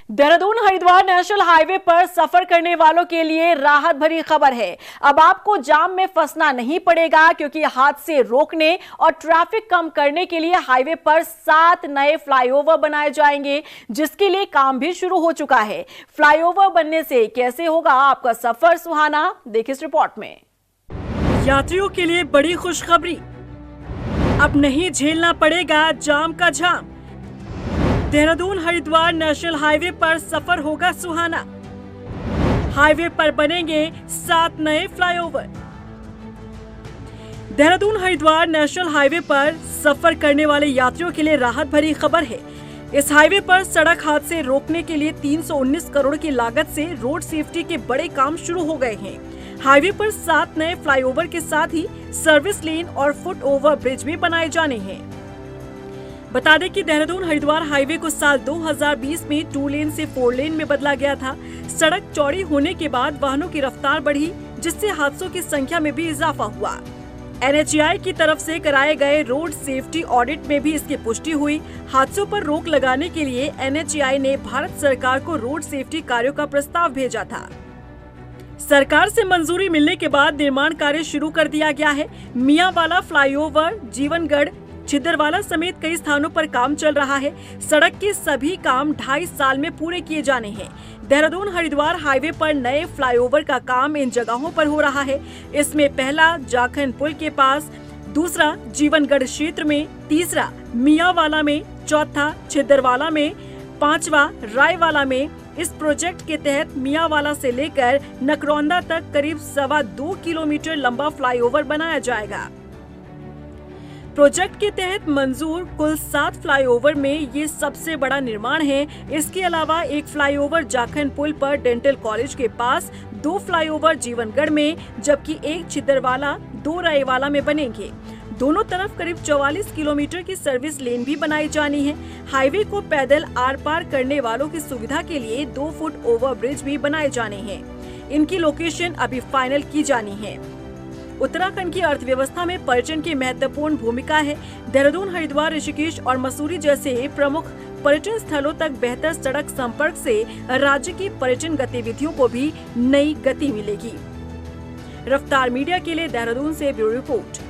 Dehradun Haridwar national highway पर सफर करने वालों के लिए राहत भरी खबर है। अब आपको जाम में फंसना नहीं पड़ेगा, क्योंकि हादसे रोकने और ट्रैफिक कम करने के लिए हाईवे पर 7 नए फ्लाईओवर बनाए जाएंगे, जिसके लिए काम भी शुरू हो चुका है। फ्लाईओवर बनने से कैसे होगा आपका सफर सुहाना, देखिए इस रिपोर्ट में। यात्रियों के लिए बड़ी खुशखबरी, अब नहीं झेलना पड़ेगा जाम का जाम। देहरादून हरिद्वार नेशनल हाईवे पर सफर होगा सुहाना। हाईवे पर बनेंगे 7 नए flyover. Dehradun Haridwar national highway पर सफर करने वाले यात्रियों के लिए राहत भरी खबर है। इस हाईवे पर सड़क हादसे रोकने के लिए 319 करोड़ की लागत से रोड सेफ्टी के बड़े काम शुरू हो गए हैं। हाईवे पर 7 नए फ्लाईओवर के साथ ही सर्विस लेन और फुट ओवर ब्रिज भी बनाए जाने हैं। बता दें कि देहरादून हरिद्वार हाईवे को साल 2020 में 2 लेन से 4 लेन में बदला गया था। सड़क चौड़ी होने के बाद वाहनों की रफ्तार बढ़ी, जिससे हादसों की संख्या में भी इजाफा हुआ। NHAI की तरफ से कराए गए रोड सेफ्टी ऑडिट में भी इसकी पुष्टि हुई। हादसों पर रोक लगाने के लिए NHAI ने भारत सरकार को रोड सेफ्टी कार्यों का प्रस्ताव भेजा था। सरकार से मंजूरी मिलने के बाद निर्माण कार्य शुरू कर दिया गया है। मियांवाला फ्लाईओवर, जीवनगढ़, छिदरवाला समेत कई स्थानों पर काम चल रहा है। सड़क के सभी काम 2.5 साल में पूरे किए जाने हैं। देहरादून हरिद्वार हाईवे पर नए फ्लाईओवर का काम इन जगहों पर हो रहा है। इसमें पहला जाखन पुल के पास, दूसरा जीवनगढ़ क्षेत्र में, तीसरा मियांवाला में, चौथा छिदरवाला में, 5वां रायवाला में। इस प्रोजेक्ट के तहत मियांवाला से लेकर नकरौंदा तक करीब 2.25 किलोमीटर लंबा फ्लाईओवर बनाया जाएगा। प्रोजेक्ट के तहत मंजूर कुल 7 फ्लाईओवर में ये सबसे बड़ा निर्माण है। इसके अलावा एक फ्लाईओवर जाखन पुल पर डेंटल कॉलेज के पास, 2 फ्लाईओवर जीवनगढ़ में, जबकि एक छिदरवाला, 2 रायवाला में बनेंगे। दोनों तरफ करीब 44 किलोमीटर की सर्विस लेन भी बनाई जानी है। हाईवे को पैदल आर पार करने वालों की सुविधा के लिए 2 फुट ओवर ब्रिज भी बनाए जाने हैं। इनकी लोकेशन अभी फाइनल की जानी है। उत्तराखंड की अर्थव्यवस्था में पर्यटन की महत्वपूर्ण भूमिका है। देहरादून, हरिद्वार, ऋषिकेश और मसूरी जैसे प्रमुख पर्यटन स्थलों तक बेहतर सड़क संपर्क से राज्य की पर्यटन गतिविधियों को भी नई गति मिलेगी। रफ्तार मीडिया के लिए देहरादून से ब्यूरो रिपोर्ट।